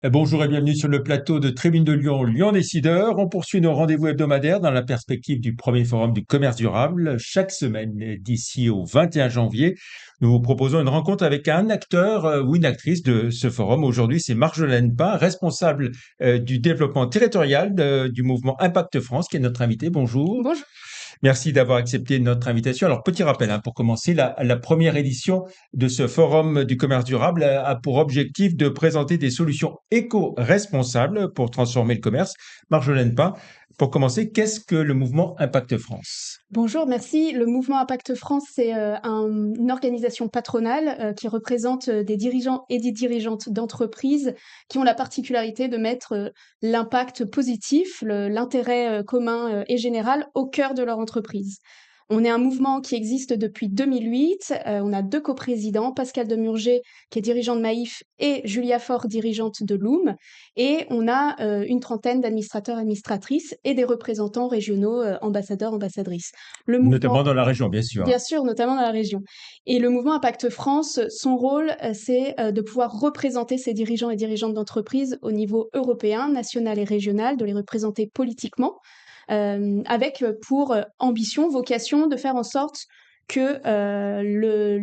Bonjour et bienvenue sur le plateau de Tribune de Lyon, Lyon Décideur. On poursuit nos rendez-vous hebdomadaires dans la perspective du premier forum du commerce durable. Chaque semaine, d'ici au 21 janvier, nous vous proposons une rencontre avec un acteur ou une actrice de ce forum. Aujourd'hui, c'est Marjolaine Pin, responsable du développement territorial du mouvement Impact France, qui est notre invité. Bonjour. Bonjour. Merci d'avoir accepté notre invitation. Alors, petit rappel, pour commencer, la première édition de ce Forum du commerce durable a pour objectif de présenter des solutions éco-responsables pour transformer le commerce. Marjolaine Pin, pour commencer, qu'est-ce que le mouvement Impact France? Bonjour, merci. Le mouvement Impact France, c'est une organisation patronale qui représente des dirigeants et des dirigeantes d'entreprises qui ont la particularité de mettre l'impact positif, l'intérêt commun et général au cœur de leur entreprise. On est un mouvement qui existe depuis 2008. On a deux coprésidents, Pascal Demurger, qui est dirigeant de Maïf, et Julia Faure, dirigeante de Loom. Et on a une trentaine d'administrateurs, administratrices et des représentants régionaux, ambassadeurs, ambassadrices. Le Notamment mouvement, dans la région, bien sûr. bien sûr, notamment dans la région. Et le mouvement Impact France, son rôle, c'est de pouvoir représenter ces dirigeants et dirigeantes d'entreprise au niveau européen, national et régional, de les représenter politiquement, avec pour ambition, vocation de faire en sorte que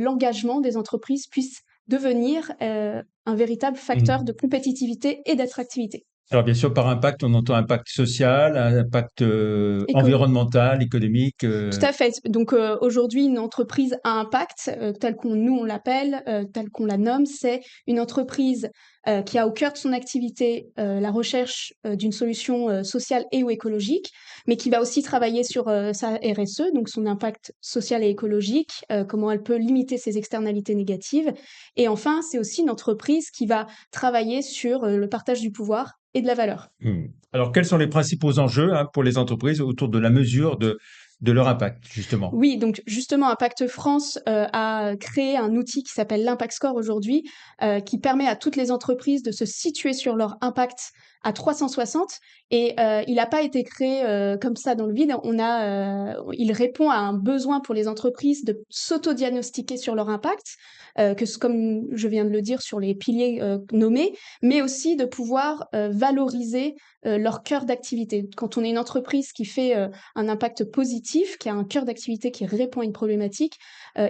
l'engagement des entreprises puisse devenir un véritable facteur de Mhm. compétitivité et d'attractivité. Alors, bien sûr, par impact, on entend impact social, impact Économique. environnemental, économique. Tout à fait. Donc aujourd'hui, une entreprise à impact, telle qu'on nous on l'appelle, telle qu'on la nomme, c'est une entreprise qui a au cœur de son activité la recherche d'une solution sociale et ou écologique, mais qui va aussi travailler sur sa RSE, donc son impact social et écologique, comment elle peut limiter ses externalités négatives. Et enfin, c'est aussi une entreprise qui va travailler sur le partage du pouvoir et de la valeur. Alors, quels sont les principaux enjeux pour les entreprises autour de la mesure de leur impact, justement? Oui, donc justement, Impact France a créé un outil qui s'appelle l'Impact Score aujourd'hui, qui permet à toutes les entreprises de se situer sur leur impact à 360. Et il n'a pas été créé comme ça dans le vide. Il répond à un besoin pour les entreprises de s'auto-diagnostiquer sur leur impact, comme je viens de le dire, sur les piliers nommés, mais aussi de pouvoir valoriser leur cœur d'activité. Quand on est une entreprise qui fait un impact positif, qui a un cœur d'activité qui répond à une problématique,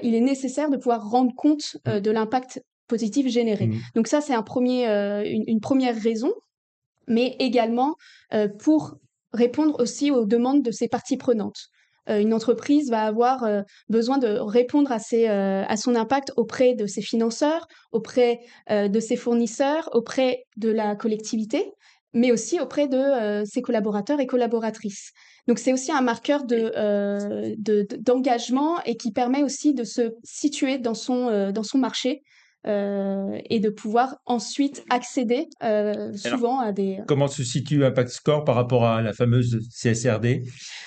il est nécessaire de pouvoir rendre compte Mm. de l'impact positif généré. Mm. Donc ça, c'est une première raison, mais également pour répondre aussi aux demandes de ses parties prenantes. Une entreprise va avoir besoin de répondre à son impact auprès de ses financeurs, auprès de ses fournisseurs, auprès de la collectivité, mais aussi auprès de ses collaborateurs et collaboratrices. Donc c'est aussi un marqueur d'engagement et qui permet aussi de se situer dans son marché et de pouvoir ensuite accéder Alors, souvent à des... comment se situe Impact Score par rapport à la fameuse CSRD?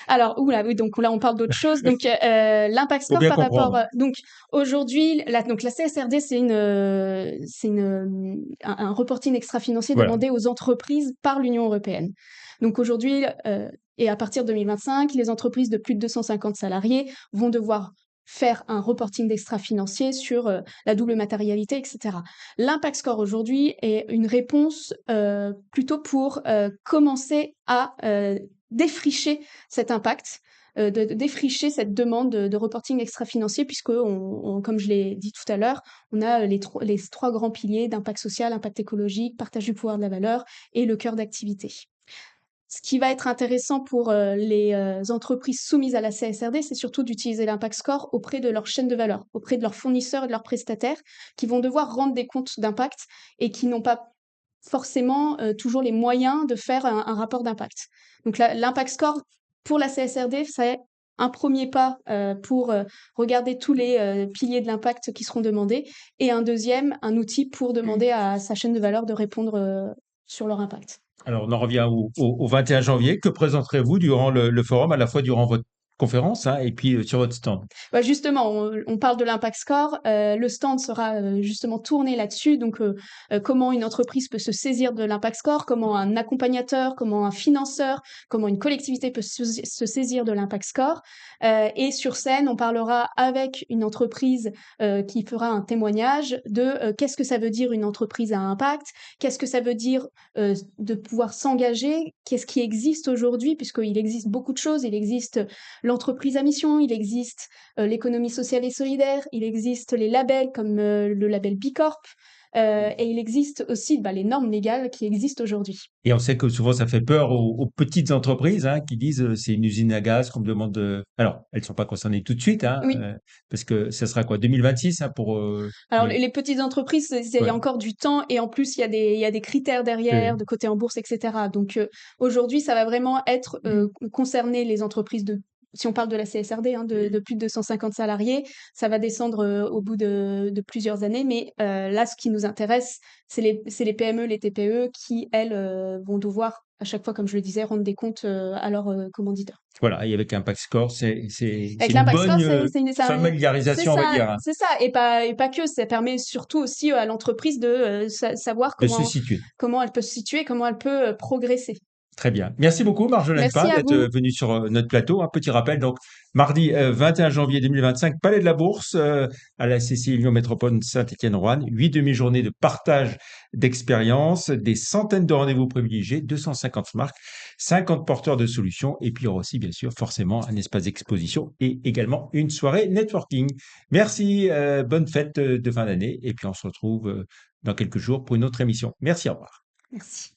Alors, oula, oui, donc là, on parle d'autre chose. Donc, l'impact Faut score bien par rapport... comprendre. donc, aujourd'hui, donc, la CSRD, un reporting extra-financier Voilà. demandé aux entreprises par l'Union européenne. Donc, aujourd'hui, et à partir de 2025, les entreprises de plus de 250 salariés vont devoir faire un reporting d'extra-financier sur la double matérialité, etc. L'impact score aujourd'hui est une réponse plutôt pour commencer à défricher cet impact, de défricher cette demande de reporting extra-financier, puisque, comme je l'ai dit tout à l'heure, on a les trois grands piliers d'impact social, impact écologique, partage du pouvoir de la valeur et le cœur d'activité. Ce qui va être intéressant pour les entreprises soumises à la CSRD, c'est surtout d'utiliser l'impact score auprès de leur chaîne de valeur, auprès de leurs fournisseurs et de leurs prestataires, qui vont devoir rendre des comptes d'impact et qui n'ont pas forcément toujours les moyens de faire un rapport d'impact. Donc l'impact score pour la CSRD, c'est un premier pas pour regarder tous les piliers de l'impact qui seront demandés, et un deuxième, un outil pour demander à sa chaîne de valeur de répondre sur leur impact. Alors, on en revient au 21 janvier. Que présenterez-vous durant le forum, à la fois durant votre conférence, hein, et puis sur votre stand. Bah justement, on parle de l'impact score. Le stand sera justement tourné là-dessus. Donc, comment une entreprise peut se saisir de l'impact score, comment un accompagnateur, comment un financeur, comment une collectivité peut se saisir de l'impact score. Et sur scène, on parlera avec une entreprise qui fera un témoignage de qu'est-ce que ça veut dire une entreprise à impact, qu'est-ce que ça veut dire de pouvoir s'engager, qu'est-ce qui existe aujourd'hui, puisqu'il existe beaucoup de choses. Il existe l'entreprise à mission, il existe l'économie sociale et solidaire, il existe les labels comme le label B Corp, et il existe aussi les normes légales qui existent aujourd'hui. Et on sait que souvent ça fait peur aux petites entreprises, hein, qui disent c'est une usine à gaz qu'on me demande de... Alors, elles ne sont pas concernées tout de suite, hein, Oui. parce que ça sera quoi, 2026, hein, pour... Alors les petites entreprises, il y a Ouais. encore du temps et en plus il y a des critères derrière, de côté en bourse, etc. Donc aujourd'hui, ça va vraiment être concerner les entreprises si on parle de la CSRD, hein, de plus de 250 salariés, ça va descendre au bout de plusieurs années. Mais là, ce qui nous intéresse, c'est les PME, les TPE qui, elles, vont devoir, à chaque fois, comme je le disais, rendre des comptes à leurs commanditaires. Voilà, et avec Impact Score, c'est Avec une l'impact score, bonne c'est familiarisation, on va dire, hein, c'est ça, et pas que, ça permet surtout aussi à l'entreprise de savoir de se situer. comment elle peut se situer, comment elle peut progresser. Très bien. Merci beaucoup, Marjolaine Merci Pin, à d'être vous. venue sur notre plateau. Un petit rappel, donc, mardi 21 janvier 2025, Palais de la Bourse, à la CCI Lyon Métropole Saint-Étienne-Roanne. 8 demi-journées de partage d'expériences, des centaines de rendez-vous privilégiés, 250 marques, 50 porteurs de solutions, et puis il y aura aussi, bien sûr, forcément, un espace d'exposition et également une soirée networking. Merci, bonne fête de fin d'année, et puis on se retrouve dans quelques jours pour une autre émission. Merci, au revoir. Merci.